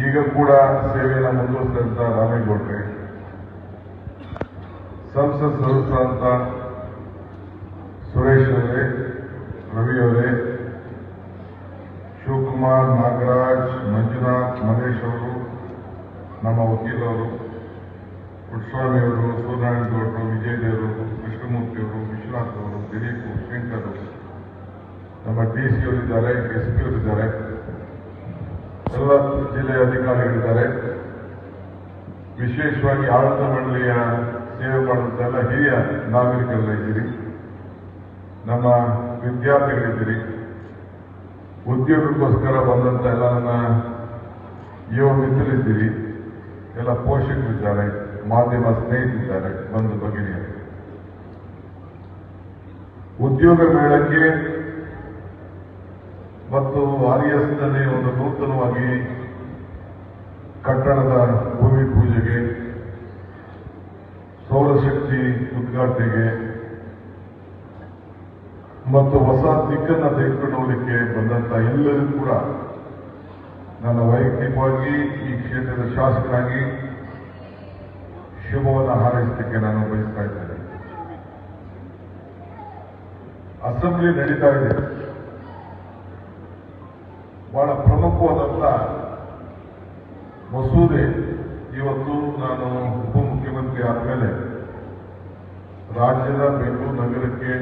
ಈಗ ಕೂಡ ಸೇವೆಯನ್ನು ಮುಂದುವರಿಸಿದಂತ ರಾಮೇಗೌಡ್ರೆ, ಸಂಸತ್ ಸದಸ್ಯರಾದಂತ ಸುರೇಶ್ ಅವರೇ, ರವಿ ಅವರೇ, ಶಿವಕುಮಾರ್, ನಾಗರಾಜ್, ಮಂಜುನಾಥ್, ಮಹೇಶ್ ಅವರು, ನಮ್ಮ ವಕೀಲರು, ಪುಟ್ಟಸ್ವಾಮಿ ಅವರು, ಸೂರ್ಯನಾರಾಯಣ ಗೌಡರು, ವಿಜಯ್ ದೇವರು, ಕೃಷ್ಣಮೂರ್ತಿ ಅವರು, ವಿಶ್ವನಾಥ್ ಅವರು, ದಿಲೀಪ್, ಶಂಕರ್, ನಮ್ಮ ಡಿಸಿ ಅವರಿದ್ದಾರೆ, ಎಸ್ಪಿ ಅವರಿದ್ದಾರೆ, ಎಲ್ಲ ಜಿಲ್ಲೆಯ ಅಧಿಕಾರಿಗಳಿದ್ದಾರೆ. ವಿಶೇಷವಾಗಿ ಆಡಳಿತ ಮಂಡಳಿಯ ಸೇವೆ ಮಾಡುವಂತೆಲ್ಲ ಹಿರಿಯ ನಾಗರಿಕರೆಲ್ಲ ಇದ್ದೀರಿ, ನಮ್ಮ ವಿದ್ಯಾರ್ಥಿಗಳಿದ್ದೀರಿ, ಉದ್ಯೋಗಕ್ಕೋಸ್ಕರ ಬಂದಂತ ಎಲ್ಲ ನನ್ನ ಯುವ ಮಿತ್ರರಿದ್ದೀರಿ, ಎಲ್ಲ ಪೋಷಕರಿದ್ದಾರೆ, ಮಾಧ್ಯಮ ಸ್ನೇಹಿತರಿದ್ದಾರೆ, ಬಂಧು ಭಗಿನಿಯರು. ಉದ್ಯೋಗ ಮೇಳಕ್ಕೆ ಮತ್ತು ಆರ್ಎಸ್ನಲ್ಲಿ ಒಂದು ನೂತನವಾಗಿ ಕಟ್ಟಡದ ಭೂಮಿ ಪೂಜೆಗೆ, ಸೌರಶಕ್ತಿ ಉದ್ಘಾಟನೆಗೆ ಮತ್ತು ಹೊಸ ದಿಕ್ಕನ್ನು ತೆಗೆದುಕೊಳ್ಳಲಿಕ್ಕೆ ಬಂದಂತ ಎಲ್ಲರಿಗೂ ಕೂಡ ನನ್ನ ವೈಯಕ್ತಿಕವಾಗಿ ಈ ಕ್ಷೇತ್ರದ ಶಾಸಕನಾಗಿ ಶುಭವನ್ನು ಹಾರೈಸಲಿಕ್ಕೆ ನಾನು ಬಯಸ್ತಾ ಇದ್ದೇನೆ. ಅಸೆಂಬ್ಲಿ ನಡೀತಾ ಇದೆ. ಬಹಳ ಪ್ರಮುಖವಾದಂತ ಮಸೂದೆ ಇವತ್ತು ನಾನು ಉಪಮುಖ್ಯಮಂತ್ರಿ ಆದಮೇಲೆ ರಾಜ್ಯದ ಬೆಂಗಳೂರು ನಗರಕ್ಕೆ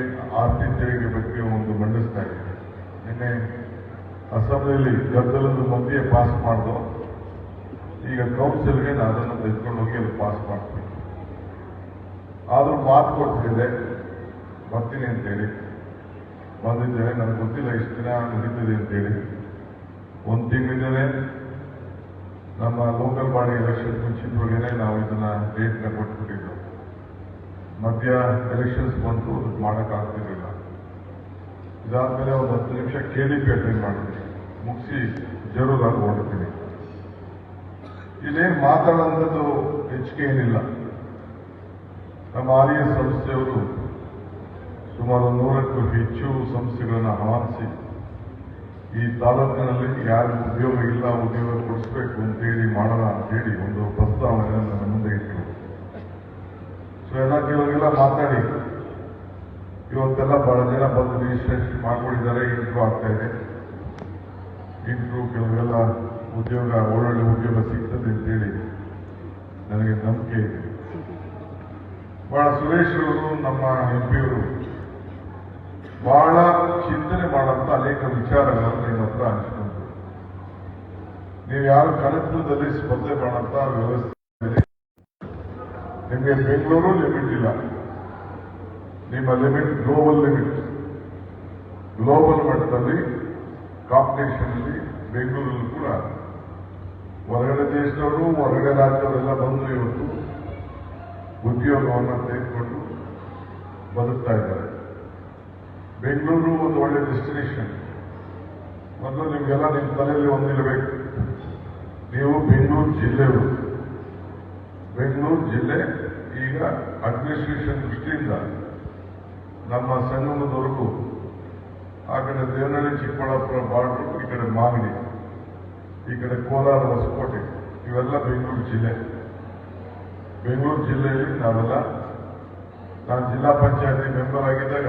ಆಸ್ತಿ ತೆರಿಗೆ ಬಗ್ಗೆ ಒಂದು ಮಂಡಿಸ್ತಾ ಇದ್ದೀನಿ. ನಿನ್ನೆ ಅಸೆಂಬ್ಲಿಯಲ್ಲಿ ಗದ್ದಲದ ಮಧ್ಯೆ ಪಾಸ್ ಮಾಡಿದ್ರು. ಈಗ ಕೌನ್ಸಿಲ್ಗೆ ನಾನು ಅದನ್ನು ತೆಗೆದುಕೊಂಡು ಹೋಗಿ ಅಲ್ಲಿ ಪಾಸ್ ಮಾಡ್ತೀನಿ. ಆದ್ರೂ ಮಾತು ಕೊಡ್ತಿದ್ದೆ, ಬರ್ತೀನಿ ಅಂತೇಳಿ ಬಂದಿದ್ದೇನೆ. ನನಗೆ ಗೊತ್ತಿಲ್ಲ ಇಷ್ಟು ದಿನ ನಡೀತದೆ ಅಂತೇಳಿ. ಒಂದು ತಿಂಗಳಿಂದಲೇ ನಮ್ಮ ಲೋಕಲ್ ಬಾಡಿ ಎಲೆಕ್ಷನ್ ಮುಂಚಿತವಾಗೇನೆ ನಾವು ಇದನ್ನ ಡೇಟ್ನ ಕೊಟ್ಬಿಟ್ಟಿದ್ದು. ಮಧ್ಯ ಎಲೆಕ್ಷನ್ಸ್ ಬಂತು, ಅದಕ್ಕೆ ಮಾಡೋಕ್ಕಾಗ್ತಿರ್ಲಿಲ್ಲ. ಇದಾದ್ಮೇಲೆ ಒಂದು 10 ನಿಮಿಷ KDP ಅಟೆಂಡ್ ಮಾಡ್ತೀನಿ, ಮುಗಿಸಿ ಜರೂರಾಗಿ ಹೊರಡ್ತೀನಿ. ಇಲ್ಲೇನು ಮಾತಾಡೋಂಥದ್ದು ಹೆಚ್ಚಿಗೆ ಏನಿಲ್ಲ. ನಮ್ಮ RES ಸಂಸ್ಥೆಯವರು ಸುಮಾರು 100ಕ್ಕೂ ಹೆಚ್ಚು ಸಂಸ್ಥೆಗಳನ್ನು ಆಹ್ವಾನಿಸಿ ಈ ತಾಲೂಕಿನಲ್ಲಿ ಯಾರು ಉದ್ಯೋಗ ಇಲ್ಲ, ಉದ್ಯೋಗ ಕೊಡಿಸ್ಬೇಕು ಅಂತೇಳಿ ಮಾಡೋಣ ಅಂತೇಳಿ ಒಂದು ಪ್ರಸ್ತಾವನೆಯನ್ನು ನನ್ನ ಮುಂದೆ ಇಟ್ಟಿರು. ಸೊ ಎಲ್ಲ ಕೆಲವರೆಲ್ಲ ಮಾತಾಡಿ ಇವತ್ತೆಲ್ಲ ಬಹಳ ಜನ ಬಂದು ರಿಜಿಸ್ಟ್ರೇಷನ್ ಮಾಡ್ಕೊಂಡಿದ್ದಾರೆ. ಇಂಟ್ರೂ ಆಗ್ತಾ ಇದೆ. ಇಂಟ್ರೂ ಕೆಲವರೆಲ್ಲ ಉದ್ಯೋಗ, ಒಳ್ಳೊಳ್ಳೆ ಉದ್ಯೋಗ ಸಿಗ್ತದೆ ಅಂತೇಳಿ ನನಗೆ ನಂಬಿಕೆ ಇದೆ. ಬಹಳ ಸುರೇಶ್ ಅವರು, ನಮ್ಮ MP ಅವರು ಬಹಳ ಚಿಂತನೆ ಮಾಡುವಂತ ಅನೇಕ ವಿಚಾರಗಳನ್ನು ನಿಮ್ಮ ಹತ್ರ ಹಂಚಿಕೊಂಡ್ರು. ನೀವು ಯಾರು ಕನಕಪುರದಲ್ಲಿ ಸ್ಪರ್ಧೆ ಮಾಡುವಂತ ವ್ಯವಸ್ಥೆ, ನಿಮಗೆ ಬೆಂಗಳೂರು ಲಿಮಿಟ್ ಇಲ್ಲ. ನಿಮ್ಮ ಲಿಮಿಟ್ ಗ್ಲೋಬಲ್ ಲಿಮಿಟ್. ಗ್ಲೋಬಲ್ ಮಟ್ಟದಲ್ಲಿ ಕಾಂಪಿಟೇಷನ್ ಅಲ್ಲಿ ಬೆಂಗಳೂರಲ್ಲಿ ಕೂಡ ಹೊರಗಡೆ ದೇಶದವರು, ಹೊರಗಡೆ ರಾಜ್ಯದವರೆಲ್ಲ ಬಂದು ಇವತ್ತು ಉದ್ಯೋಗವನ್ನು ತೆಗೆದುಕೊಂಡು ಬದುಕ್ತಾ ಇದ್ದಾರೆ. ಬೆಂಗಳೂರು ಒಂದು ಒಳ್ಳೆ ಡೆಸ್ಟಿನೇಷನ್. ಮೊದಲು ನಿಮಗೆಲ್ಲ ನಿಮ್ಮ ತಲೆಯಲ್ಲಿ ಒಂದಿರಬೇಕು, ನೀವು ಬೆಂಗಳೂರು ಜಿಲ್ಲೆಯವರು. ಬೆಂಗಳೂರು ಜಿಲ್ಲೆ ಈಗ ಅಡ್ಮಿನಿಸ್ಟ್ರೇಷನ್ ದೃಷ್ಟಿಯಿಂದ ನಮ್ಮ ಸಂಗಮದವರೆಗೂ, ಆ ಕಡೆ ದೇವನಹಳ್ಳಿ ಚಿಕ್ಕಬಳ್ಳಾಪುರ ಬಾರ್ಡರ್, ಈ ಕಡೆ ಮಾಗಡಿ, ಈ ಕಡೆ ಕೋಲಾರ ಹೊಸಕೋಟೆ, ಇವೆಲ್ಲ ಬೆಂಗಳೂರು ಜಿಲ್ಲೆ. ಬೆಂಗಳೂರು ಜಿಲ್ಲೆಯಲ್ಲಿ ನಾವೆಲ್ಲ, ನಾನು ಜಿಲ್ಲಾ ಪಂಚಾಯತಿ ಮೆಂಬರ್ ಆಗಿದ್ದಾಗ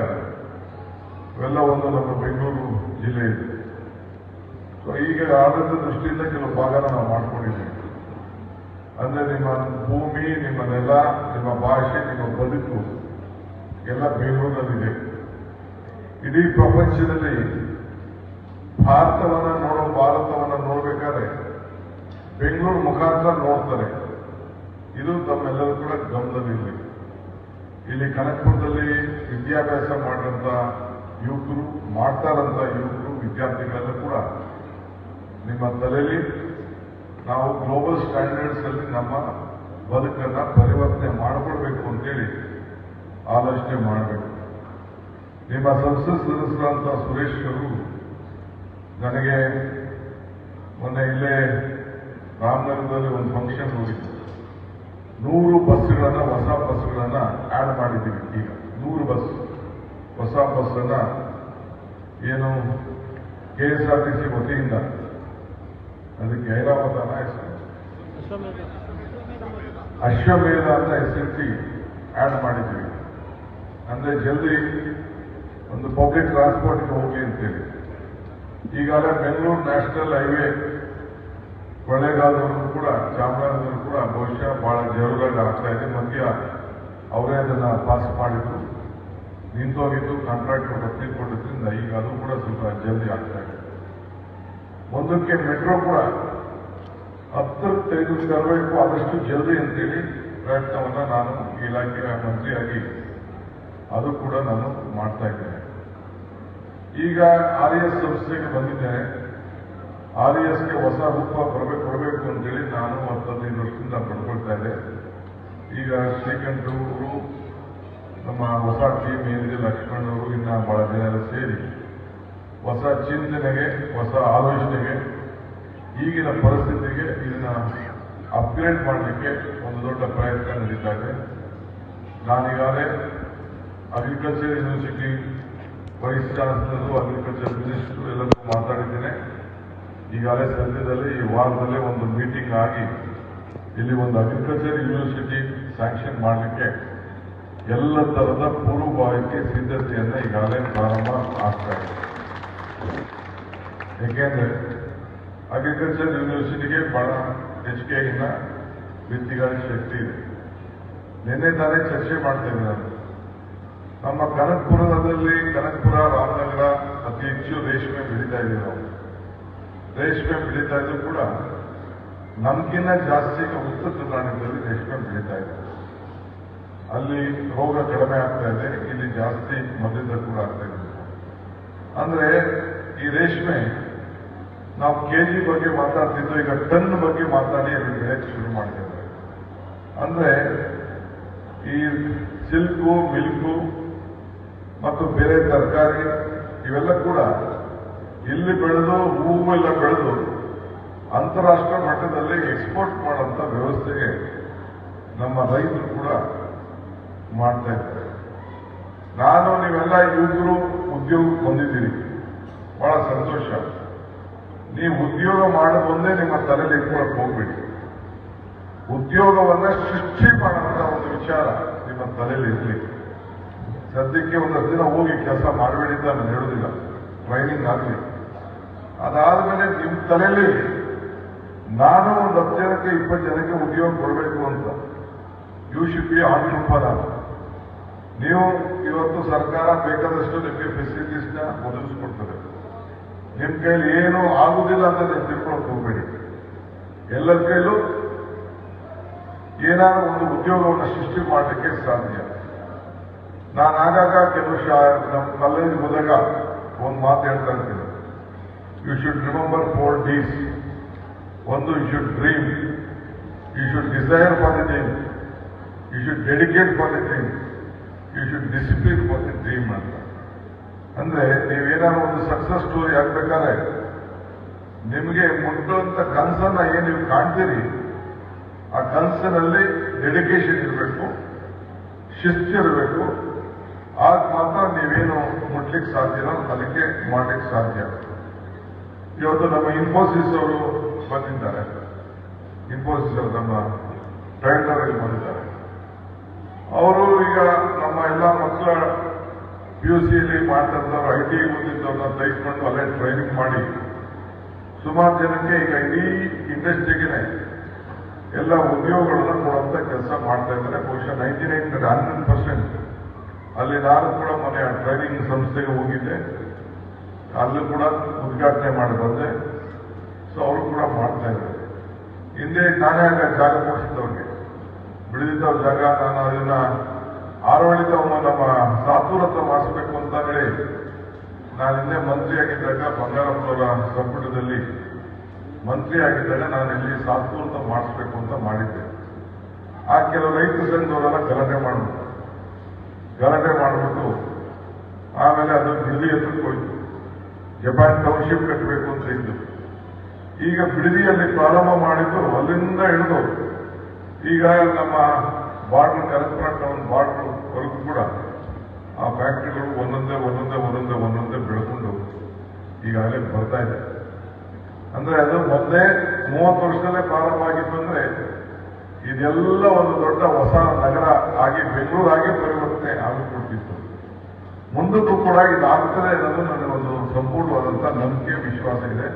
ಇವೆಲ್ಲ ಒಂದು ನಮ್ಮ ಬೆಂಗಳೂರು ಜಿಲ್ಲೆ ಇದೆ. ಸೊ ಈಗ ಆಡಳಿತ ದೃಷ್ಟಿಯಿಂದ ಕೆಲವು ಭಾಗನ ನಾವು ಮಾಡ್ಕೊಂಡಿದ್ದೀವಿ. ಅಂದ್ರೆ ನಿಮ್ಮ ಭೂಮಿ, ನಿಮ್ಮ ನೆಲ, ನಿಮ್ಮ ಭಾಷೆ, ನಿಮ್ಮ ಬದುಕು ಎಲ್ಲ ಬೆಂಗಳೂರಿನಲ್ಲಿದೆ. ಇಡೀ ಪ್ರಪಂಚದಲ್ಲಿ ಭಾರತವನ್ನ ನೋಡ್ಬೇಕಾದ್ರೆ ಬೆಂಗಳೂರು ಮುಖಾಂತರ ನೋಡ್ತಾರೆ. ಇದು ತಮ್ಮೆಲ್ಲರೂ ಕೂಡ ಗಮನದಲ್ಲಿರಲಿ. ಇಲ್ಲಿ ಕನಕಪುರದಲ್ಲಿ ವಿದ್ಯಾಭ್ಯಾಸ ಮಾಡಿದಂತ ಯುವಕರು, ಮಾಡ್ತಾರಂತ ಯುವಕರು, ವಿದ್ಯಾರ್ಥಿಗಳೆಲ್ಲ ಕೂಡ ನಿಮ್ಮ ತಲೆಯಲ್ಲಿ ನಾವು ಗ್ಲೋಬಲ್ ಸ್ಟ್ಯಾಂಡರ್ಡ್ಸ್ ಅಲ್ಲಿ ನಮ್ಮ ಬದುಕನ್ನ ಪರಿವರ್ತನೆ ಮಾಡಿಕೊಡ್ಬೇಕು ಅಂತೇಳಿ ಆಲೋಚನೆ ಮಾಡಬೇಕು. ನಿಮ್ಮ ಸಂಸತ್ ಸದಸ್ಯರಂತ ಸುರೇಶ್ ಅವರು ನನಗೆ ಮೊನ್ನೆ ಇಲ್ಲೇ ರಾಮನಗರದಲ್ಲಿ ಒಂದು ಫಂಕ್ಷನ್ ಹೋಗಿತ್ತು. 100 ಬಸ್ಗಳನ್ನ, ಹೊಸ ಬಸ್ಗಳನ್ನ ಆಡ್ ಮಾಡಿದ್ದೀವಿ. ಈಗ 100 ಬಸ್, ಹೊಸ ಬಸ್ ಅನ್ನ ಏನು KSRTC ವತಿಯಿಂದ ಅದಕ್ಕೆ ಐರಾವತನ ಹೆಸರು ಅಶ್ವಮೇಧ ಅಂತ ಹೆಸರಿಸಿ ಆಡ್ ಮಾಡಿದ್ವಿ. ಅಂದ್ರೆ ಜಲ್ದಿ ಒಂದು ಪಬ್ಲಿಕ್ ಟ್ರಾನ್ಸ್ಪೋರ್ಟ್ಗೆ ಹೋಗಿ ಅಂತೇಳಿ. ಈಗಾಗಲೇ ಬೆಂಗಳೂರು ನ್ಯಾಷನಲ್ ಹೈವೇ ಕೊಳ್ಳೇಗಾಲದವರೆಗೂ ಕೂಡ ಚಾಮರಾಜನಗರ ಕೂಡ ಬಹುಶಃ ಬಹಳ ಜರುರಾಗಿ ಆಗ್ತಾ ಇದೆ. ಮಧ್ಯ ಅವರೇ ಅದನ್ನ ಪಾಸ್ ಮಾಡಿದ್ರು, ನಿಂತೋಗಿದ್ದು ಕಾಂಟ್ರಾಕ್ಟರ್ ಒಪ್ಪಿಕೊಂಡಿದ್ರಿಂದ ಈಗ ಅದು ಕೂಡ ಸ್ವಲ್ಪ ಜಲ್ದಿ ಆಗ್ತಾ ಇದೆ. ಒಂದಕ್ಕೆ ಮೆಟ್ರೋ ಕೂಡ ಹತ್ತಕ್ಕೆ ತೆಗೆದು ತರಬೇಕು ಆದಷ್ಟು ಜಲ್ದಿ ಅಂತೇಳಿ ಪ್ರಯತ್ನವನ್ನ ನಾನು ಇಲಾಖೆಯ ಮಂತ್ರಿಯಾಗಿ ಅದು ಕೂಡ ನಾನು ಮಾಡ್ತಾ ಇದ್ದೇನೆ. ಈಗ RES ಸಂಸ್ಥೆಗೆ ಬಂದಿದ್ದೇನೆ. RESಗೆ ಹೊಸ ರೂಪ ಕೊಡಬೇಕು ಅಂತೇಳಿ ನಾನು 15 ವರ್ಷದಿಂದ ಪಡ್ಕೊಳ್ತಾ ಇದ್ದೆ. ಈಗ ಶ್ರೀಕಂಠರು ನಮ್ಮ ಹೊಸ ಟೀಮ್ ಏನಿದೆ, ಲಕ್ಷ್ಮಣ್ ಅವರು ಇನ್ನ ಬಹಳ ಜನ ಸೇರಿ ಹೊಸ ಚಿಂತನೆಗೆ, ಹೊಸ ಆಲೋಚನೆಗೆ, ಈಗಿನ ಪರಿಸ್ಥಿತಿಗೆ ಇದನ್ನ ಅಪ್ಗ್ರೇಡ್ ಮಾಡಲಿಕ್ಕೆ ಒಂದು ದೊಡ್ಡ ಪ್ರಯತ್ನ ನಡೀತಾ ಇದೆ. ನಾನೀಗಾಗಲೇ agriculture university vice chancellor, agriculture minister ಎಲ್ಲರೂ ಮಾತಾಡಿದ್ದೇನೆ. ಈಗಾಗಲೇ ಸದ್ಯದಲ್ಲೇ ಈ ವಾರದಲ್ಲೇ ಒಂದು ಮೀಟಿಂಗ್ ಆಗಿ ಇಲ್ಲಿ ಒಂದು ಅಗ್ರಿಕಲ್ಚರ್ ಯೂನಿವರ್ಸಿಟಿ ಸ್ಯಾಂಕ್ಷನ್ ಮಾಡಲಿಕ್ಕೆ ಎಲ್ಲ ತರದ ಪೂರ್ವಭಾವಿಕೆ ಸಿದ್ಧತೆಯನ್ನ ಈಗಾಗಲೇ ಪ್ರಾರಂಭ ಆಗ್ತಾ ಇದೆ. ಯಾಕೆಂದ್ರೆ ಅಗ್ರಿಕಲ್ಚರ್ ಯೂನಿವರ್ಸಿಟಿಗೆ ಬಹಳ ಹೆಚ್ಚಿಗೆ ಇನ್ನ ವಿತ್ತಿಗಾರಿ ಶಕ್ತಿ ಇದೆ. ನಿನ್ನೆ ತಾನೇ ಚರ್ಚೆ ಮಾಡ್ತಾ ಇದ್ದೆ ನಾನು. ನಮ್ಮ ಕನಕಪುರದಲ್ಲಿ, ಕನಕಪುರ, ರಾಮನಗರ ಅತಿ ಹೆಚ್ಚು ರೇಷ್ಮೆ ಬೆಳೀತಾ ಇದ್ದೀವಿ ನಾವು. ರೇಷ್ಮೆ ಬೆಳೀತಾ ಇದ್ರು ಕೂಡ ನಮ್ಗಿನ್ನ ಜಾಸ್ತಿ ಉತ್ತರ ಕರ್ನಾಟಕದಲ್ಲಿ ರೇಷ್ಮೆ ಬೆಳೀತಾ ಇದೆ. ಅಲ್ಲಿ ರೋಗ ಕಡಿಮೆ ಆಗ್ತಾ ಇದೆ, ಇಲ್ಲಿ ಜಾಸ್ತಿ ಮೊದಲಿಂದ ಕೂಡ ಆಗ್ತಾ ಇದೆ. ಅಂದ್ರೆ ಈ ರೇಷ್ಮೆ ನಾವು ಕೆಜಿ ಬಗ್ಗೆ ಮಾತಾಡ್ತಿದ್ದು, ಈಗ ಟನ್ ಬಗ್ಗೆ ಮಾತಾಡಿ ಅಲ್ಲಿ ಬೆಳೆಯಕ್ಕೆ ಶುರು ಮಾಡಿದ್ದೇವೆ. ಅಂದ್ರೆ ಈ ಸಿಲ್ಕು, ಮಿಲ್ಕು ಮತ್ತು ಬೇರೆ ತರಕಾರಿ ಇವೆಲ್ಲ ಕೂಡ ಇಲ್ಲಿ ಬೆಳೆದು, ಹೂವೆಲ್ಲ ಬೆಳೆದು ಅಂತಾರಾಷ್ಟ್ರೀಯ ಮಟ್ಟದಲ್ಲಿ ಎಕ್ಸ್ಪೋರ್ಟ್ ಮಾಡುವಂತ ವ್ಯವಸ್ಥೆಗೆ ನಮ್ಮ ರೈತರು ಕೂಡ ಮಾಡ್ತಾ ಇದ್ದಾರೆ. ನಾನು ನೀವೆಲ್ಲ ಯುವಕರು ಉದ್ಯೋಗ ಹೊಂದಿದ್ದೀರಿ, ಬಹಳ ಸಂತೋಷ. ನೀವು ಉದ್ಯೋಗ ಮಾಡೋದು ಒಂದೇ ನಿಮ್ಮ ತಲೆಯಲ್ಲಿ ಇಟ್ಕೊಳಕ್ ಹೋಗ್ಬೇಡಿ. ಉದ್ಯೋಗವನ್ನ ಸೃಷ್ಟಿ ಮಾಡುವಂತ ಒಂದು ವಿಚಾರ ನಿಮ್ಮ ತಲೆಯಲ್ಲಿ ಇರಲಿ. ಸದ್ಯಕ್ಕೆ ಒಂದಷ್ಟು ದಿನ ಹೋಗಿ ಕೆಲಸ ಮಾಡಬೇಡಿ ಅಂತ ನಾನು ಹೇಳೋದಿಲ್ಲ, ಟ್ರೈನಿಂಗ್ ಆಗಲಿ. ಅದಾದ್ಮೇಲೆ ನಿಮ್ಮ ತಲೆಯಲ್ಲಿ ನಾನು ಒಂದು 10 ಜನಕ್ಕೆ 20 ಜನಕ್ಕೆ ಉದ್ಯೋಗ ಕೊಡಬೇಕು ಅಂತ, ಯು ಶುಡ್ ಬಿ ಆಂಟ್ರಪ್ರನರ್. ನೀವು ಇವತ್ತು ಸರ್ಕಾರ ಬೇಕಾದಷ್ಟು ನಿಮಗೆ ಫೆಸಿಲಿಟೀಸ್ನ ಒದಗಿಸ್ಕೊಡ್ತದೆ. ನಿಮ್ ಕೈಲಿ ಏನು ಆಗುದಿಲ್ಲ ಅಂತ ನೀವು ತಿಳ್ಕೊಳಕ್ ಹೋಗ್ಬೇಡಿ. ಎಲ್ಲರ ಕೈಲೂ ಏನಾದ್ರು ಒಂದು ಉದ್ಯೋಗವನ್ನು ಸೃಷ್ಟಿ ಮಾಡಲಿಕ್ಕೆ ಸಾಧ್ಯ. ನಾನು ಆಗಾಗ ಕೆಲವು ನಮ್ಮ ಕಾಲೇಜ್ ಹೋದಾಗ ಒಂದು ಮಾತು ಹೇಳ್ತಾ ಇರ್ತೀನಿ. You should remember 4 Ds. ಒಂದು, you should dream, you should desire for the dream, you should dedicate for the dream, you should discipline for the dream ಅಂತ. ಅಂದ್ರೆ ನೀವೇನಾದ್ರು ಒಂದು ಸಕ್ಸಸ್ ಸ್ಟೋರಿ ಆಗ್ಬೇಕಾದ್ರೆ ನಿಮಗೆ ಮುಟ್ಟುವಂತ ಕನಸನ್ನ ಏನ್ ನೀವು ಕಾಣ್ತೀರಿ, ಆ ಕನಸಿನಲ್ಲಿ ಡೆಡಿಕೇಶನ್ ಇರಬೇಕು, ಶಿಸ್ತಿರಬೇಕು. ಆಗ ಮಾತ್ರ ನೀವೇನು ಮುಟ್ಲಿಕ್ಕೆ ಸಾಧ್ಯನೋ ಅದಕ್ಕೆ ಮಾಡ್ಲಿಕ್ಕೆ ಸಾಧ್ಯ. ಇವತ್ತು ನಮ್ಮ ಇನ್ಫೋಸಿಸ್ ಅವರು ಬಂದಿದ್ದಾರೆ, ಇನ್ಫೋಸಿಸ್ ಅವರು ನಮ್ಮ ಟ್ರೈನರ್ ಬಂದಿದ್ದಾರೆ. ಅವರು ಈಗ ನಮ್ಮ ಎಲ್ಲ ಮಕ್ಕಳ PUCಯಲ್ಲಿ ಮಾಡ್ತಿದ್ದವರು, IT ಓದಿದ್ದವ್ರನ್ನ ತೆಗೆದುಕೊಂಡು ಅಲ್ಲೇ ಟ್ರೈನಿಂಗ್ ಮಾಡಿ ಸುಮಾರು ಜನಕ್ಕೆ ಈಗ ಇಡೀ ಇಂಡಸ್ಟ್ರಿಗೆ ಎಲ್ಲ ಉದ್ಯೋಗಗಳನ್ನು ಕೊಡುವಂತ ಕೆಲಸ ಮಾಡ್ತಾ ಇದ್ದಾರೆ. ಬಹುಶಃ 100% ಅಲ್ಲಿ ನಾನು ಕೂಡ ಮೊನ್ನೆ ಟ್ರೈನಿಂಗ್ ಸಂಸ್ಥೆಗೆ ಹೋಗಿದ್ದೆ, ಅಲ್ಲೂ ಕೂಡ ಉದ್ಘಾಟನೆ ಮಾಡಿ ಬಂದೆ. ಸೊ ಅವರು ಕೂಡ ಮಾಡ್ತಾ ಇದ್ದಾರೆ. ಹಿಂದೆ ನಾನೇ ಆಗ ಜಾಗ ಕೊಡಿಸಿದವ್ರಿಗೆ ಬಿಡಿದಿದ್ದವ್ರ ಜಾಗ, ನಾನು ಅದನ್ನ ಆರೋಳಿತ ನಮ್ಮ ಸಾತೂರ್ ಹತ್ರ ಮಾಡಿಸ್ಬೇಕು ಅಂತ ಹೇಳಿ ನಾನು ಹಿಂದೆ ಮಂತ್ರಿ ಆಗಿದ್ದಾಗ, ಬಂಗಾರಪ್ಪನವರ ಸಂಪುಟದಲ್ಲಿ ಮಂತ್ರಿ ಆಗಿದ್ದಾಗ ನಾನು ಇಲ್ಲಿ ಸಾತೂರ್ ಹತ್ರ ಮಾಡಿಸ್ಬೇಕು ಅಂತ ಮಾಡಿದ್ದೆ. ಆ ಕೆಲವು ರೈತ ಸಂಘದವರೆಲ್ಲ ಗಲಾಟೆ ಮಾಡಿಬಿಟ್ಟು ಆಮೇಲೆ ಅದು ಬಿಡದಿ ಹತ್ರಕ್ಕೆ ಹೋಯ್ತು. ಜಪಾನ್ ಟೌನ್ಶಿಪ್ ಕಟ್ಟಬೇಕು ಅಂತ ಇದ್ದು, ಈಗ ಬಿಡದಿಯಲ್ಲಿ ಪ್ರಾರಂಭ ಮಾಡಿದ್ದು ಅಲ್ಲಿಂದ ಹಿಡಿದು ಈಗ ನಮ್ಮ ಬಾರ್ಡರ್, ಕನಕಪುರ ಟೌನ್ ಬಾರ್ಡರ್ ವರೆಗೂ ಕೂಡ ಆ ಫ್ಯಾಕ್ಟರಿಗಳು ಒಂದೊಂದೇ ಬೆಳೆಕೊಂಡು ಈಗಾಗಲೇ ಬರ್ತಾ ಇದೆ. ಅಂದ್ರೆ ಅದು ಮೊದಲೇ 30 ವರ್ಷದಲ್ಲೇ ಪ್ರಾರಂಭ ಆಗಿತ್ತು ಅಂದ್ರೆ ಇದೆಲ್ಲ ಒಂದು ದೊಡ್ಡ ಹೊಸ ನಗರ ಆಗಿ ಬೆಂಗಳೂರು ಆಗಿ ಪರಿವರ್ತನೆ ಆಗಿಕೊಡ್ತಿತ್ತು. ಮುಂದಕ್ಕೂ ಕೂಡ ಇದಾಗ್ತದೆ ಅನ್ನೋದು ನನಗೊಂದು ಸಂಪೂರ್ಣವಾದಂತಹ ನಂಬಿಕೆ ವಿಶ್ವಾಸ ಇದೆ.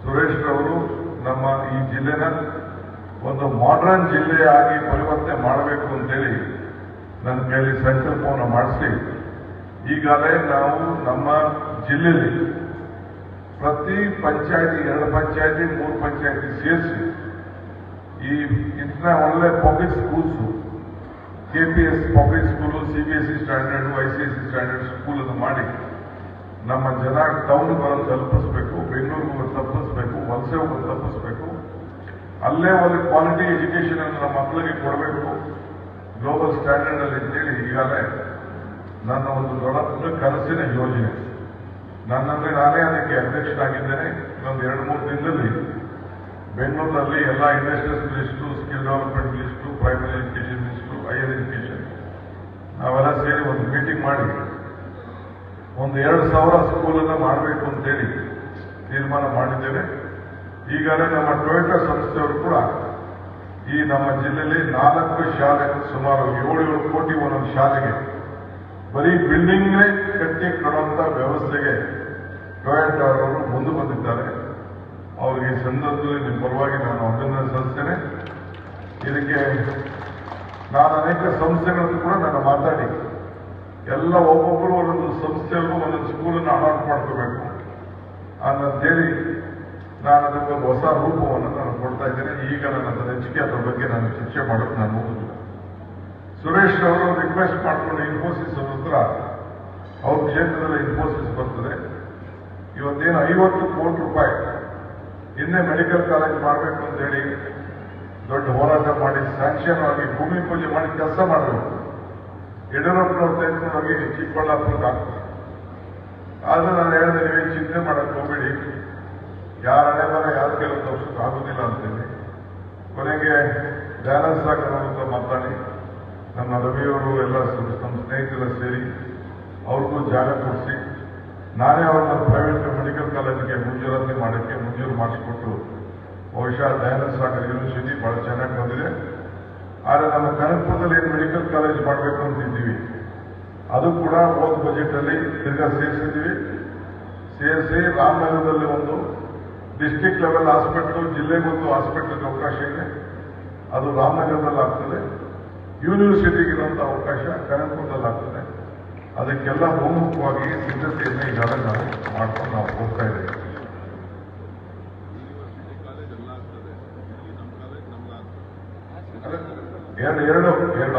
ಸುರೇಶ್ ರವರು ನಮ್ಮ ಈ ಜಿಲ್ಲೆನ ಒಂದು ಮಾಡರ್ನ್ ಜಿಲ್ಲೆಯಾಗಿ ಪರಿವರ್ತನೆ ಮಾಡಬೇಕು ಅಂತೇಳಿ ನನ್ನ ಕೈಲಿ ಸಂಕಲ್ಪವನ್ನು ಮಾಡಿಸಿ ಈಗಾಗಲೇ ನಾವು ನಮ್ಮ ಜಿಲ್ಲೆಯಲ್ಲಿ ಪ್ರತಿ ಪಂಚಾಯತಿ 2 ಪಂಚಾಯತಿ 3 ಪಂಚಾಯತಿ ಸೇರಿಸಿ ಈ ಇಂಥ ಒಳ್ಳೆ public schools KPS public school CBSE standard ICSE standard school ಅನ್ನು ಮಾಡಿ ನಮ್ಮ ಜನ ಟೌನ್ ಬರೋದು ತಲುಪಿಸ್ಬೇಕು, ಬೆಂಗಳೂರಿಗೆ ತಪ್ಪಿಸ್ಬೇಕು, ವಲಸೆ ಹೋಗೋದು ತಪ್ಪಿಸ್ಬೇಕು. ಅಲ್ಲೇ ಒಂದು ಕ್ವಾಲಿಟಿ ಎಜುಕೇಶನ್ ಅನ್ನು ನಮ್ಮ ಮಕ್ಕಳಿಗೆ ಕೊಡಬೇಕು ಗ್ಲೋಬಲ್ ಸ್ಟ್ಯಾಂಡರ್ಡ್ ಅಲ್ಲಿ ಅಂತೇಳಿ ಈಗಾಗಲೇ ನನ್ನ ಒಂದು ದೊಡ್ಡ ಕನಸಿನ ಯೋಜನೆ. ನನ್ನಲ್ಲಿ ನಾನೇ ಅದಕ್ಕೆ ಅಧ್ಯಕ್ಷನಾಗಿದ್ದೇನೆ. ಇನ್ನೊಂದು 2-3 ದಿನದಲ್ಲಿ ಬೆಂಗಳೂರಿನಲ್ಲಿ ಎಲ್ಲ industrials minister, skill development minister, primary education minister, higher education ನಾವೆಲ್ಲ ಸೇರಿ ಒಂದು ಮೀಟಿಂಗ್ ಮಾಡಿ ಒಂದು 2,000 ಸ್ಕೂಲನ್ನು ಮಾಡಬೇಕು ಅಂತೇಳಿ ತೀರ್ಮಾನ ಮಾಡಿದ್ದೇವೆ. ಈಗಾಗಲೇ ನಮ್ಮ ಟೊಯೋಟಾ ಸಂಸ್ಥೆಯವರು ಕೂಡ ಈ ನಮ್ಮ ಜಿಲ್ಲೆಯಲ್ಲಿ 4 ಶಾಲೆ, ಸುಮಾರು 7 ಕೋಟಿ ಒಂದೊಂದು ಶಾಲೆಗೆ ಬರೀ ಬಿಲ್ಡಿಂಗ್ನೇ ಕಟ್ಟಿ ಕೊಡುವಂತ ವ್ಯವಸ್ಥೆಗೆ ಟೊಯೋಟಾ ಅವರು ಮುಂದೆ ಬಂದಿದ್ದಾರೆ. ಅವರಿಗೆ ಈ ಸಂದರ್ಭದಲ್ಲಿ ನಿಮ್ಮ ಪರವಾಗಿ ನಾನು ಅಭಿನಂದನೆ ಸಲ್ಲಿಸ್ತೇನೆ. ಇದಕ್ಕೆ ನಾನು ಅನೇಕ ಸಂಸ್ಥೆಗಳನ್ನು ಕೂಡ ನಾನು ಮಾತಾಡಿ ಎಲ್ಲ ಒಬ್ಬೊಬ್ಬರು ಒಂದೊಂದು ಸಂಸ್ಥೆಯವರು ಒಂದೊಂದು ಸ್ಕೂಲನ್ನು ಅಲಾಟ್ ಮಾಡ್ಕೋಬೇಕು ಅನ್ನಂತೇಳಿ ನಾನು ಅದಕ್ಕೊಂದು ಹೊಸ ರೂಪವನ್ನು ನಾನು ಕೊಡ್ತಾ ಇದ್ದೇನೆ. ಈಗ ನನ್ನ ಹೆಚ್ಚಿಗೆ ಅದರ ಬಗ್ಗೆ ನಾನು ಚರ್ಚೆ ಮಾಡೋದು ನಾನು ಹೋಗುದಿಲ್ಲ. ಸುರೇಶ್ ಅವರು ರಿಕ್ವೆಸ್ಟ್ ಮಾಡಿಕೊಂಡು ಇನ್ಫೋಸಿಸ್ ಹತ್ರ ಅವ್ರ ಕ್ಷೇತ್ರದಲ್ಲಿ ಇನ್ಫೋಸಿಸ್ ಬರ್ತದೆ. ಇವತ್ತೇನು 50 ಕೋಟಿ ರೂಪಾಯಿ ಹಿಂದೆ ಮೆಡಿಕಲ್ ಕಾಲೇಜ್ ಮಾಡಬೇಕು ಅಂತ ಹೇಳಿ ದೊಡ್ಡ ಹೋರಾಟ ಮಾಡಿ ಸ್ಯಾಂಕ್ಷನ್ ಆಗಿ ಭೂಮಿ ಪೂಜೆ ಮಾಡಿ ಕೆಲಸ ಮಾಡಬೇಕು. ಯಡಿಯೂರಪ್ಪನವ್ರು ತೆಗೆದುಕೊಂಡು ಹೋಗಿ ಚಿಕ್ಕಬಳ್ಳಾಪುರಕ್ಕೆ ಆಗ್ತದೆ. ಆದ್ರೆ ನಾನು ಹೇಳಿದೆ, ನೀವೇನು ಚಿಂತೆ ಮಾಡಕ್ಕೆ ಹೋಗ್ಬೇಡಿ, ಯಾರ ಹಣೆ ಬರ ಯಾರ ಕೆಲವು ತೋರ್ಸಕ್ಕೆ ಆಗುದಿಲ್ಲ ಅಂತೇಳಿ. ಕೊನೆಗೆ ದಯಾನಂದ ಸಾಗರ್ ಅಂತ ಮಾತಾಡಿ ನಮ್ಮ ರವಿಯವರು ಎಲ್ಲ ನಮ್ಮ ಸ್ನೇಹಿತರೆಲ್ಲ ಸೇರಿ ಅವ್ರಿಗೂ ಜಾಗ ಕೊಡಿಸಿ ನಾನೇ ಅವ್ರನ್ನ ಪ್ರೈವೇಟ್ ಮೆಡಿಕಲ್ ಕಾಲೇಜಿಗೆ ಮಂಜೂರಾತಿ ಮಾಡೋಕ್ಕೆ ಮಂಜೂರು ಮಾಡಿಸಿಕೊಟ್ಟು ಬಹುಶಃ ದಯಾನಂದ ಸಾಗರ್ ಯೂನಿವರ್ಸಿಟಿ ಬಹಳ ಚೆನ್ನಾಗಿ ಬಂದಿದೆ. ಆದರೆ ನಮ್ಮ ಕನಕಪುರದಲ್ಲಿ ಏನು ಮೆಡಿಕಲ್ ಕಾಲೇಜ್ ಮಾಡಬೇಕು ಅಂತಿದ್ದೀವಿ ಅದು ಕೂಡ ಹೋದ ಬಜೆಟ್ ಅಲ್ಲಿ ತಿರ್ಗಾ ಸೇರಿಸಿದ್ದೀವಿ. ಸೇರಿಸಿ ರಾಮನಗರದಲ್ಲಿ ಒಂದು ಡಿಸ್ಟ್ರಿಕ್ಟ್ ಲೆವೆಲ್ ಹಾಸ್ಪಿಟಲ್, ಜಿಲ್ಲೆಗೊಂದು ಹಾಸ್ಪಿಟಲ್ಗೆ ಅವಕಾಶ ಇದೆ, ಅದು ರಾಮನಗರದಲ್ಲಿ ಆಗ್ತದೆ. ಯೂನಿವರ್ಸಿಟಿಗೆ ಇರುವಂತಹ ಅವಕಾಶ ಕನಕಪುರದಲ್ಲಿ ಆಗ್ತದೆ. ಅದಕ್ಕೆಲ್ಲ ಬಹುಮುಖವಾಗಿ ಸಿದ್ಧತೆಯನ್ನು ಈಗಾಗಲೇ ನಾವು ಮಾಡ್ಕೊಂಡು ನಾವು ಹೋಗ್ತಾ ಇದ್ದೇವೆ. ಎರಡು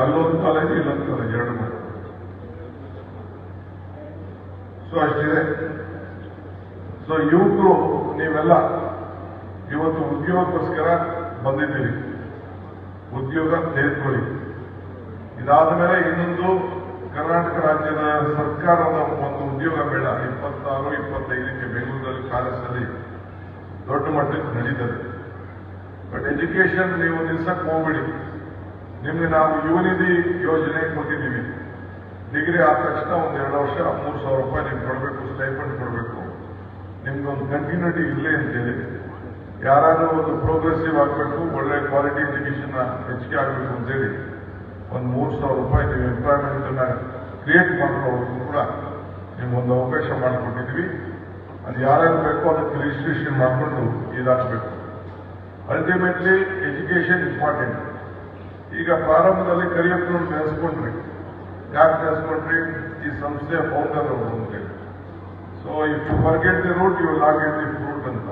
ಅಲ್ಲೊಂದು ಕಾಲೇಜು ಇಲ್ಲೊಂದು ಕಾಲೇಜು 2 ಮಾಡಿ. ಸೊ ಅಷ್ಟಿದೆ. ಸೊ ಯುವಕರು ನೀವೆಲ್ಲ ಇವತ್ತು ಉದ್ಯೋಗಕ್ಕೋಸ್ಕರ ಬಂದಿದ್ದೀರಿ, ಉದ್ಯೋಗ ತೆಗೆದುಕೊಳ್ಳಿ. ಇದಾದ ಮೇಲೆ ಇನ್ನೊಂದು ಕರ್ನಾಟಕ ರಾಜ್ಯದ ಸರ್ಕಾರದ ಒಂದು ಉದ್ಯೋಗ ಮೇಳ 26-25ಕ್ಕೆ ಬೆಂಗಳೂರಲ್ಲಿ ಕಾಲೇಜಲ್ಲಿ ದೊಡ್ಡ ಮಟ್ಟಕ್ಕೆ ನಡೀತದೆ. ಬಟ್ ಎಜುಕೇಶನ್ ನೀವು ನಿಲ್ಸಕ್ಕೆ ಹೋಗ್ಬಿಡಿ. ನಿಮ್ಗೆ ನಾವು ಯುವನಿಧಿ ಯೋಜನೆ ಕೊಟ್ಟಿದ್ದೀವಿ. ಡಿಗ್ರಿ ಆದ ತಕ್ಷಣ ಒಂದು 2 ವರ್ಷ 3,000 ರೂಪಾಯಿ ನಿಮ್ಗೆ ಕೊಡಬೇಕು, ಸ್ಟೈಪಂಡ್ ಕೊಡಬೇಕು. ನಿಮ್ಗೊಂದು ಕಂಟಿನ್ಯೂಟಿ ಇರಲಿ ಅಂತೇಳಿ. ಯಾರಾದ್ರೂ ಒಂದು ಪ್ರೋಗ್ರೆಸಿವ್ ಆಗಬೇಕು, ಒಳ್ಳೆ ಕ್ವಾಲಿಟಿ ಎಜುಕೇಶನ್ ಹೆಚ್ಚಿಗೆ ಆಗಬೇಕು ಅಂತೇಳಿ ಒಂದು 3,000 ರೂಪಾಯಿ ನೀವು ಎಂಪ್ಲಾಯ್ಮೆಂಟ್ ಅನ್ನ ಕ್ರಿಯೇಟ್ ಮಾಡ್ಕೊಳ್ಳೋದು ಕೂಡ ನಿಮ್ಗೊಂದು ಅವಕಾಶ ಮಾಡಿಕೊಟ್ಟಿದ್ದೀವಿ. ಅದು ಯಾರ್ಯಾರು ಬೇಕೋ ಅದಕ್ಕೆ ರಿಜಿಸ್ಟ್ರೇಷನ್ ಮಾಡಿಕೊಂಡು ಇದಾಗಬೇಕು. Ultimately education important. ಈಗ ಪ್ರಾರಂಭದಲ್ಲಿ ಕರಿಯಪ್ಪನವ್ರು ನೆನೆಸ್ಕೊಂಡ್ರಿ. ಯಾಕೆ ನೆನೆಸ್ಕೊಂಡ್ರಿ? ಈ ಸಂಸ್ಥೆಯ ಫೌಂಡರ್ ಅವರು ಅಂತೇಳಿ. So if you forget the root you will not get the fruit ಅಂತ.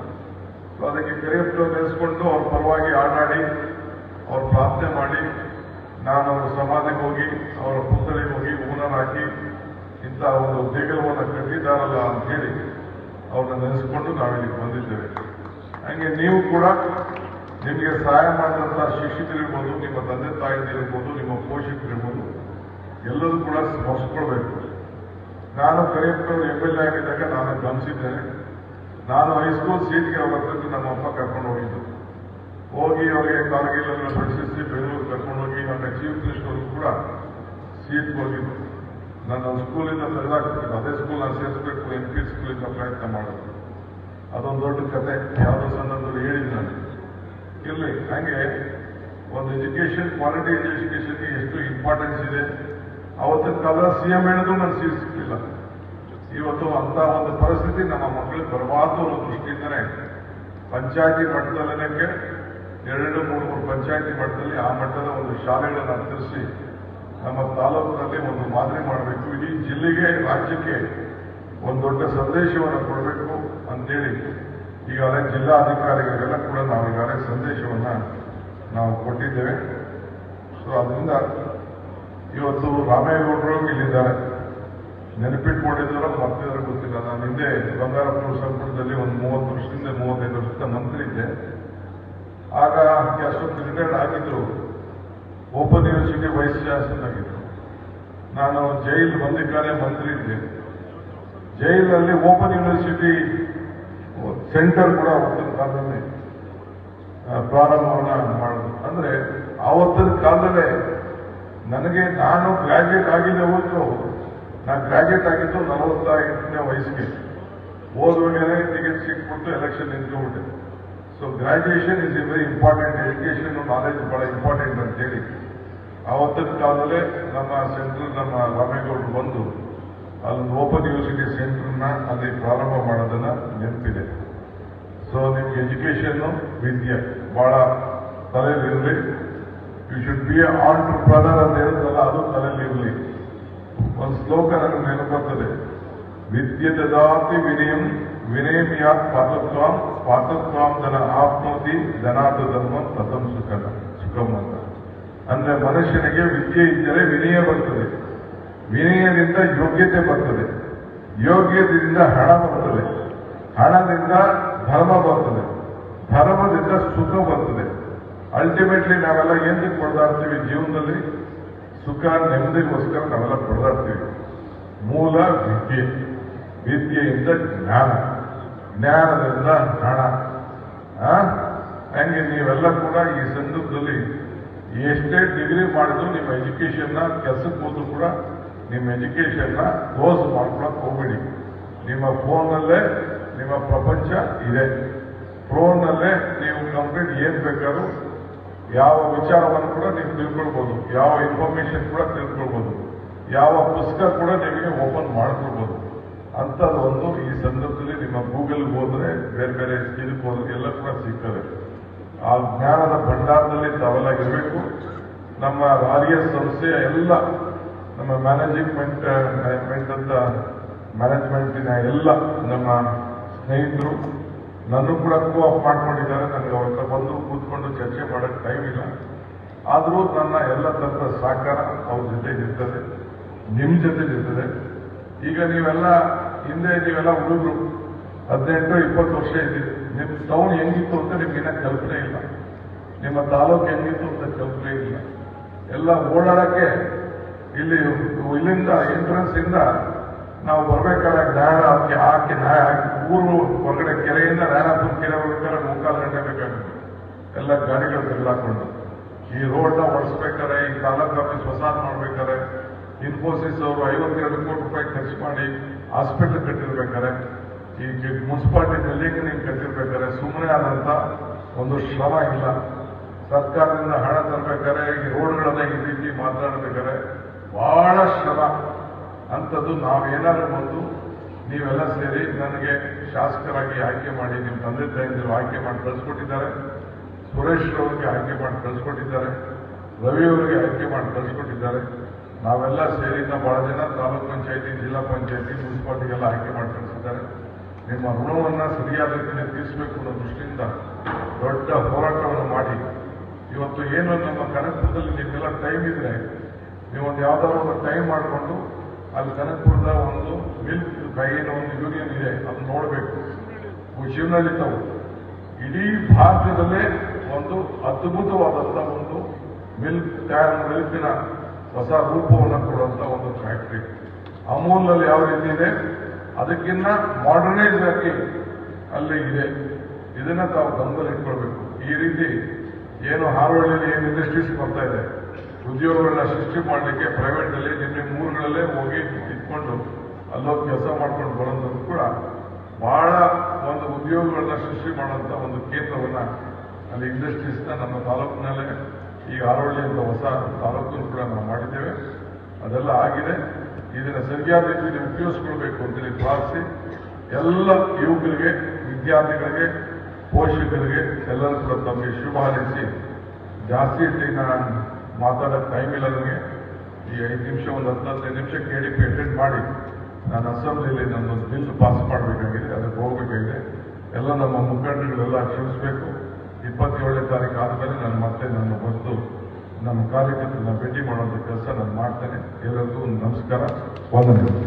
ಸೊ ಅದಕ್ಕೆ ಕರಿಯಪ್ಪನವ್ರು ನೆನೆಸ್ಕೊಂಡು ಅವ್ರ ಪರವಾಗಿ ಆಟಾಡಿ ಅವ್ರ ಪ್ರಾರ್ಥನೆ ಮಾಡಿ ನಾನು ಅವರ ಸಮಾಧಿಗೆ ಹೋಗಿ ಅವರ ಪುತ್ಥಳಿಗೆ ಹೋಗಿ ಹೂನಾರ ಹಾಕಿ ಇಂಥ ಒಂದು ದೇಗುಲವನ್ನು ಕಟ್ಟಿದ್ದಾರಲ್ಲ ಅಂತ ಹೇಳಿ ಅವ್ರನ್ನ ನೆನೆಸ್ಕೊಂಡು ನಾವಿಲ್ಲಿಗೆ ಬಂದಿದ್ದೇವೆ. ಹಂಗೆ ನೀವು ಕೂಡ ನಿಮಗೆ ಸಹಾಯ ಮಾಡಿದಂಥ ಶಿಕ್ಷಕರಿರ್ಬೋದು, ನಿಮ್ಮ ತಂದೆ ತಾಯಿದಿರ್ಬೋದು, ನಿಮ್ಮ ಪೋಷಕರಿರ್ಬೋದು, ಎಲ್ಲರೂ ಕೂಡ ಸ್ಮರಿಸ್ಕೊಳ್ಬೇಕು. ನಾನು ಕರಿಯಪ್ಪನವರು MLA ಆಗಿದ್ದಾಗ ನಾನು ಗಮನಿಸಿದ್ದೇನೆ. ನಾನು ಹೈಸ್ಕೂಲ್ ಸೀಟ್ಗೆ ಅವತ್ತು ನಮ್ಮ ಅಪ್ಪ ಕರ್ಕೊಂಡು ಹೋಗಿದ್ದು. ಹೋಗಿ ಅವರಿಗೆ ಕಾರ್ಗಿಲನ್ನು ಬಿಡಿಸಿ ಬೆಂಗಳೂರು ಕರ್ಕೊಂಡು ಹೋಗಿ ನನ್ನ ಚೀಫ್ ಮಿನಿಸ್ಟರ್ಗೂ ಕೂಡ ಸೀಟ್ ಹೋಗಿದ್ದು. ನನ್ನ ಸ್ಕೂಲಿಂದ ತೆಗೆದಾಕ್ತಿದ್ದು, ಅದೇ ಸ್ಕೂಲ್ ನಾನು ಸೇರಿಸಬೇಕು MP ಸ್ಕೂಲಿಂದ ಪ್ರಯತ್ನ ಮಾಡೋದು. ಅದೊಂದು ದೊಡ್ಡ ಕತೆ, ಯಾವುದೋ ಸಂದರ್ಭದಲ್ಲಿ ಹೇಳಿದ್ದು ನಾನು. ಇರಲಿ, ಹಾಗೆ ಒಂದು ಎಜುಕೇಶನ್, ಕ್ವಾಲಿಟಿ ಎಜುಕೇಶನ್ಗೆ ಎಷ್ಟು ಇಂಪಾರ್ಟೆನ್ಸ್ ಇದೆ. ಅವತ್ತಿನ ಕಾಲ CM ಹೇಳಿದ್ರು ನಾನು ಸಿಕ್ಕಿಲ್ಲ. ಇವತ್ತು ಅಂತ ಒಂದು ಪರಿಸ್ಥಿತಿ ನಮ್ಮ ಮಕ್ಕಳಿಗೆ ಬರಬಾರ್ದು ಅನ್ನೋ ದೃಷ್ಟಿಯಿಂದನೇ ಪಂಚಾಯತಿ ಮಟ್ಟದಲ್ಲೇ 2-3 ಪಂಚಾಯತಿ ಮಟ್ಟದಲ್ಲಿ ಆ ಮಟ್ಟದ ಒಂದು ಶಾಲೆಗಳನ್ನು ಹತ್ತಿರಿಸಿ ನಮ್ಮ ತಾಲೂಕಿನಲ್ಲಿ ಒಂದು ಮಾದರಿ ಮಾಡಬೇಕು. ಇಡೀ ಜಿಲ್ಲೆಗೆ, ರಾಜ್ಯಕ್ಕೆ ಒಂದು ದೊಡ್ಡ ಸಂದೇಶವನ್ನು ಕೊಡಬೇಕು ಅಂತೇಳಿ ಈಗಾಗಲೇ ಜಿಲ್ಲಾಧಿಕಾರಿಗಳಿಗೆಲ್ಲ ಕೂಡ ನಾವು ಈಗಾಗಲೇ ಸಂದೇಶವನ್ನು ನಾವು ಕೊಟ್ಟಿದ್ದೇವೆ. ಸೊ ಅದರಿಂದ ಇವತ್ತು ರಾಮೇಗೌಡರು ಇಲ್ಲಿದ್ದಾರೆ, ನೆನಪಿಟ್ಕೊಂಡಿದ್ದಾರೋ ಮತ್ತಿದ್ದಾರೆ ಗೊತ್ತಿಲ್ಲ. ನಾನು ಹಿಂದೆ ಬಂಗಾರಪುರ ಸಂಪುಟದಲ್ಲಿ ಒಂದು 30 ವರ್ಷದಿಂದ 35 ವರ್ಷದ ಮಂತ್ರಿ ಇದ್ದೆ. ಆಗ ಅಷ್ಟೊತ್ತು ರಿಟೈರ್ಡ್ ಆಗಿದ್ರು. ಓಪನ್ ಯೂನಿವರ್ಸಿಟಿ ವೈಸ್ ಚಾನ್ಸಲರ್ ಆಗಿದ್ರು. ನಾನು ಜೈಲ್ ಬಂದಿಕಾನೆ ಮಂತ್ರಿ ಇದ್ದೆ. ಜೈಲಲ್ಲಿ ಓಪನ್ ಯೂನಿವರ್ಸಿಟಿ ಸೆಂಟರ್ ಕೂಡ ಅವತ್ತಿನ ಕಾಲದಲ್ಲಿ ಪ್ರಾರಂಭವನ್ನ ಮಾಡೋದು. ಅಂದ್ರೆ ಆವತ್ತಿನ ಕಾಲದಲ್ಲೇ ನನಗೆ, ನಾನು ಗ್ರಾಜ್ಯುಯೇಟ್ ಆಗಿದ್ದೆ ಹೊತ್ತು, ನಾನು ಗ್ರಾಜ್ಯುಯೇಟ್ ಆಗಿದ್ದು 48ನೇ ವಯಸ್ಸಿಗೆ. ಓದುವಾಗಲೇ ಟಿಕೆಟ್ ಸಿಕ್ಬಿಟ್ಟು ಎಲೆಕ್ಷನ್ ನಿಂತ್ಕೊಂಡ್ಬಿಟ್ಟೆ. So graduation is a very important. Education, knowledge ಬಹಳ ಇಂಪಾರ್ಟೆಂಟ್ ಅಂತೇಳಿ ಆವತ್ತಿನ ಕಾಲದಲ್ಲೇ ನಮ್ಮ ಸೆಂಟ್ರಲ್, ನಮ್ಮ ರಾಮೇಗೌಡರು ಬಂದು ಅಲ್ಲೊಂದು ಓಪನ್ ಯೂನಿವರ್ಸಿಟಿ ಸೆಂಟರ್ನ ಅಲ್ಲಿ ಪ್ರಾರಂಭ ಮಾಡೋದನ್ನ ನೆನಪಿದೆ. ಸೊ ನಿಮ್ಗೆ ಎಜುಕೇಶನ್, ವಿದ್ಯೆ ಬಹಳ ತಲೆಯಲ್ಲಿರಲಿ. You should be a entrepreneur ಅಂತ ಹೇಳಿದ್ರಲ್ಲ, ಅದು ತಲೆಯಲ್ಲಿರಲಿ. ಒಂದು ಶ್ಲೋಕ ನನಗೆ ನೆನಪುತ್ತದೆ, ವಿದ್ಯೆ ದದಾತಿ ವಿನಯಂ ವಿನಯಮಿಯಾತ್ ಪಾತತ್ವಾಂ ಪಾತತ್ವಾಂ ಧನ ಆಪ್ನೋತಿ ಧನಾದ ಧರ್ಮ ಪ್ರಥಮ ಸುಖಂ ಅಂತ. ಅಂದ್ರೆ ಮನುಷ್ಯನಿಗೆ ವಿದ್ಯೆ ಇದ್ದರೆ ವಿನಯ ಬರ್ತದೆ, ವಿನಯದಿಂದ ಯೋಗ್ಯತೆ ಬರ್ತದೆ, ಯೋಗ್ಯತೆಯಿಂದ ಹಣ ಬರ್ತದೆ, ಹಣದಿಂದ ಧರ್ಮ ಬರ್ತದೆ, ಧರ್ಮದಿಂದ ಸುಖ ಬರ್ತದೆ. ಅಲ್ಟಿಮೇಟ್ಲಿ ನಾವೆಲ್ಲ ಏನಕ್ಕೆ ಕೊಡ್ದಾಡ್ತೀವಿ ಜೀವನದಲ್ಲಿ? ಸುಖ, ನೆಮ್ಮದಿಗೋಸ್ಕರ ನಾವೆಲ್ಲ ಕೊಡ್ದಾಡ್ತೀವಿ. ಮೂಲ ವಿದ್ಯೆ, ವಿದ್ಯೆಯಿಂದ ಜ್ಞಾನ, ಜ್ಞಾನದಿಂದ ಹಣ. ಹಂಗೆ ನೀವೆಲ್ಲ ಕೂಡ ಈ ಸಂದರ್ಭದಲ್ಲಿ ಎಷ್ಟೇ ಡಿಗ್ರಿ ಮಾಡಿದ್ರು ನಿಮ್ಮ ಎಜುಕೇಶನ್ನ, ಕೆಲಸಕ್ಕೆ ಹೋದ್ರು ಕೂಡ ನಿಮ್ಮ ಎಜುಕೇಶನ್ನ ಕ್ಲೋಸ್ ಮಾಡ್ಕೊಳಕ್ ಹೋಗ್ಬೇಡಿ. ನಿಮ್ಮ ಫೋನ್ನಲ್ಲೇ ನಿಮ್ಮ ಪ್ರಪಂಚ ಇದೆ. ಫೋನ್ನಲ್ಲೇ ನೀವು ಕಂಪ್ಲೀಟ್ ಏನ್ ಬೇಕಾದ್ರೂ, ಯಾವ ವಿಚಾರವನ್ನು ಕೂಡ ನೀವು ತಿಳ್ಕೊಳ್ಬೋದು, ಯಾವ ಇನ್ಫಾರ್ಮೇಶನ್ ಕೂಡ ತಿಳ್ಕೊಳ್ಬೋದು, ಯಾವ ಪುಸ್ತಕ ಕೂಡ ನಿಮಗೆ ಓಪನ್ ಮಾಡ್ಕೊಳ್ಬೋದು. ಅಂಥದ್ದು ಒಂದು ಈ ಸಂದರ್ಭದಲ್ಲಿ ನಿಮ್ಮ ಗೂಗಲ್ಗೆ ಹೋದ್ರೆ, ಬೇರೆ ಬೇರೆ ಇದಕ್ಕೆ ಹೋದ್ರೆ ಎಲ್ಲ ಕೂಡ ಸಿಗ್ತದೆ. ಆ ಜ್ಞಾನದ ಭಂಡಾರದಲ್ಲಿ ತಾವೆಲ್ಲ ಇರಬೇಕು. ನಮ್ಮ ರಾರಿಯ ಸಂಸ್ಥೆಯ ಎಲ್ಲ ನಮ್ಮ ಮ್ಯಾನೇಜ್ಮೆಂಟ್ ಅಂತ ಮ್ಯಾನೇಜ್ಮೆಂಟಿನ ಎಲ್ಲ ನಮ್ಮ ಸ್ನೇಹಿತರು ನನ್ನೂ ಕೂಡ ಕೋಆಪ್ ಮಾಡ್ಕೊಂಡಿದ್ದಾರೆ. ನನಗೆ ಅವ್ರ ಹತ್ರ ಬಂದು ಕೂತ್ಕೊಂಡು ಚರ್ಚೆ ಮಾಡೋಕ್ಕೆ ಟೈಮ್ ಇಲ್ಲ. ಆದರೂ ನನ್ನ ಎಲ್ಲ ತರದ ಸಹಕಾರ ಅವ್ರ ಜೊತೆ ಇರ್ತದೆ, ನಿಮ್ಮ ಜೊತೆ ಇರ್ತದೆ. ಈಗ ನೀವೆಲ್ಲ ನೀವೆಲ್ಲ ಹುಡುಗರು 18-20 ವರ್ಷ ಇದ್ದೀರಿ. ನಿಮ್ಮ ಟೌನ್ ಹೆಂಗಿತ್ತು ಅಂತ ನಿಮ್ಗಿನ್ನ ಕಲ್ಪನೆ ಇಲ್ಲ, ನಿಮ್ಮ ತಾಲೂಕು ಹೆಂಗಿತ್ತು ಅಂತ ಕಲ್ಪನೆ ಇಲ್ಲ. ಎಲ್ಲ ಓಡಾಡಕ್ಕೆ ಇಲ್ಲಿಂದ ಎಂಟ್ರೆನ್ಸ್ ಇಂದ ನಾವು ಬರ್ಬೇಕಾದ್ರೆ ಜ್ಞಾನ ಹಾಕಿ ಊರು ಹೊರಗಡೆ ಕೆರೆಯಿಂದ ರಾಯಣಪುರ ಕೆರೆ ಬರ್ಬೇಕಾದ್ರೆ 3-4 ಗಂಟೆ ಬೇಕಾಗುತ್ತೆ. ಎಲ್ಲ ಗಾಡಿಗಳು ತೆಗೆದುಹಾಕೊಂಡು ಈ ರೋಡ್ನ ಒಡಿಸ್ಬೇಕಾರೆ, ಈ ತಾಲೂಕು ಆಫೀಸ್ ಹೊಸಾದ್ ಮಾಡ್ಬೇಕಾರೆ, ಇನ್ಫೋಸಿಸ್ ಅವರು 52 ಕೋಟಿ ರೂಪಾಯಿ ಖರ್ಚು ಮಾಡಿ ಹಾಸ್ಪಿಟಲ್ ಕಟ್ಟಿರ್ಬೇಕಾರೆ, ಈ ಮುನ್ಸಿಪಾಲಿಟಿ ಬಿಲ್ಡಿಂಗ್ ನೀವು ಕಟ್ಟಿರ್ಬೇಕಾರೆ ಸುಮ್ಮನೆ ಆದಂತ ಒಂದು ಶ್ರಮ ಇಲ್ಲ. ಸರ್ಕಾರದಿಂದ ಹಣ ತರಬೇಕಾರೆ, ಈ ರೋಡ್ಗಳನ್ನ ಈ ರೀತಿ ಮಾತನಾಡಬೇಕಾರೆ ಬಹಳ ಶ್ರಮ. ಅಂಥದ್ದು ನಾವೇನಾದ್ರೂ ಒಂದು ನೀವೆಲ್ಲ ಸೇರಿ ನನಗೆ ಶಾಸಕರಾಗಿ ಆಯ್ಕೆ ಮಾಡಿ, ನಿಮ್ಮ ತಂದೆ ತಾಯಿಯಂದಿರು ಆಯ್ಕೆ ಮಾಡಿ ಕಳಿಸ್ಕೊಟ್ಟಿದ್ದಾರೆ, ಸುರೇಶ್ ಅವರಿಗೆ ಆಯ್ಕೆ ಮಾಡಿ ಕಳಿಸ್ಕೊಟ್ಟಿದ್ದಾರೆ, ರವಿ ಅವರಿಗೆ ಆಯ್ಕೆ ಮಾಡಿ ಕಳಿಸ್ಕೊಟ್ಟಿದ್ದಾರೆ. ನಾವೆಲ್ಲ ಸೇರಿ ಬಹಳ ಜನ ತಾಲೂಕ್ ಪಂಚಾಯತಿ, ಜಿಲ್ಲಾ ಪಂಚಾಯತಿ, ಮುನ್ಸಿಪಾಲಿಟಿಗೆಲ್ಲ ಆಯ್ಕೆ ಮಾಡಿ ಕಳಿಸಿದ್ದಾರೆ. ನಿಮ್ಮ ಋಣವನ್ನ ಸರಿಯಾದ ರೀತಿಯಲ್ಲಿ ತೀರಿಸಬೇಕು ಅನ್ನೋ ದೃಷ್ಟಿಯಿಂದ ದೊಡ್ಡ ಹೋರಾಟವನ್ನು ಮಾಡಿ ಇವತ್ತು ಏನು ನಮ್ಮ ಕನಕಪುರದಲ್ಲಿ ನಿಮ್ಗೆಲ್ಲ ಟೈಮ್ ಇದ್ರೆ ನೀವೊಂದು ಯಾವ್ದಾದ್ರು ಒಂದು ಟೈಮ್ ಮಾಡಿಕೊಂಡು ಅಲ್ಲಿ ಕನಕಪುರದ ಒಂದು ಮಿಲ್ಕ್ ಕೈಯಿನ ಒಂದು ಯೂನಿಯನ್ ಇದೆ, ಅದನ್ನ ನೋಡಬೇಕು. ಶಿವನಳ್ಳಿತಾವು ಇಡೀ ಭಾರತದಲ್ಲೇ ಒಂದು ಅದ್ಭುತವಾದಂತ ಒಂದು ಮಿಲ್ಕಿನ ಹೊಸ ರೂಪವನ್ನು ಕೊಡುವಂತ ಒಂದು ಫ್ಯಾಕ್ಟ್ರಿ ಅಮೂಲ್ನಲ್ಲಿ ಯಾವ ರೀತಿ ಇದೆ ಅದಕ್ಕಿಂತ ಮಾಡರ್ನೈಸ್ ಆಗಿ ಅಲ್ಲಿ ಇದೆ. ಇದನ್ನ ತಾವು ಗಮನದಲ್ಲಿ ಇಟ್ಕೊಳ್ಬೇಕು. ಈ ರೀತಿ ಏನು ಹಾರೋಳಿಯಲ್ಲಿ ಏನು ಇಂಡಸ್ಟ್ರೀಸ್ ಬರ್ತಾ ಇದೆ, ಉದ್ಯೋಗಗಳನ್ನ ಸೃಷ್ಟಿ ಮಾಡಲಿಕ್ಕೆ ಪ್ರೈವೇಟ್ ಅಲ್ಲಿ ನಿಮ್ಮ ಊರುಗಳಲ್ಲೇ ಹೋಗಿ ಇಟ್ಕೊಂಡು ಅಲ್ಲೋಗಿ ಕೆಲಸ ಮಾಡ್ಕೊಂಡು ಬರೋದು ಕೂಡ ಬಹಳ ಒಂದು ಉದ್ಯೋಗಗಳನ್ನ ಸೃಷ್ಟಿ ಮಾಡುವಂತ ಒಂದು ಕೇಂದ್ರವನ್ನ ಅಲ್ಲಿ ಇಂಡಸ್ಟ್ರೀಸ್ನ ನಮ್ಮ ತಾಲೂಕಿನಲ್ಲೇ ಈಗ ಆರೋಳ್ಳಿ ಅಂತ ಹೊಸ ತಾಲೂಕು ಕೂಡ ನಾವು ಮಾಡಿದ್ದೇವೆ. ಅದೆಲ್ಲ ಆಗಿದೆ. ಇದನ್ನ ಸರಿಯಾದ ರೀತಿಯಲ್ಲಿ ಉಪಯೋಗಿಸ್ಕೊಳ್ಬೇಕು ಅಂತೇಳಿ ಪ್ರಾರ್ಥಿಸಿ ಎಲ್ಲ ಯುವಕರಿಗೆ, ವಿದ್ಯಾರ್ಥಿಗಳಿಗೆ, ಪೋಷಕರಿಗೆ ಎಲ್ಲರೂ ಕೂಡ ತಮಗೆ ಶುಭ ಹಾರೈಸಿ, ಜಾಸ್ತಿ ಮಾತಾಡೋಕ್ಕೆ ಟೈಮ್ ಇಲ್ಲ ನನಗೆ. ಈ 5 ನಿಮಿಷ, ಒಂದು 10-15 ನಿಮಿಷ KDP ಅಟೆಂಡ್ ಮಾಡಿ ನಾನು ಅಸೆಂಬ್ಲಿಯಲ್ಲಿ ನನ್ನೊಂದು ಬಿಲ್ ಪಾಸ್ ಮಾಡಬೇಕಾಗಿದೆ, ಅದಕ್ಕೆ ಹೋಗಬೇಕಾಗಿದೆ. ಎಲ್ಲ ನಮ್ಮ ಮುಖಂಡರುಗಳೆಲ್ಲ ಕ್ಷಮಿಸಬೇಕು. 27ನೇ ತಾರೀಕು ಆದಮೇಲೆ ನಾನು ಮತ್ತೆ ನನ್ನ ಬಂದು ನಮ್ಮ ಕಾರ್ಯಕರ್ತರನ್ನ ಭೇಟಿ ಮಾಡುವಂಥ ಕೆಲಸ ನಾನು ಮಾಡ್ತೇನೆ. ಎಲ್ಲರಿಗೂ ನಮಸ್ಕಾರ, ವಂದನೆಗಳು.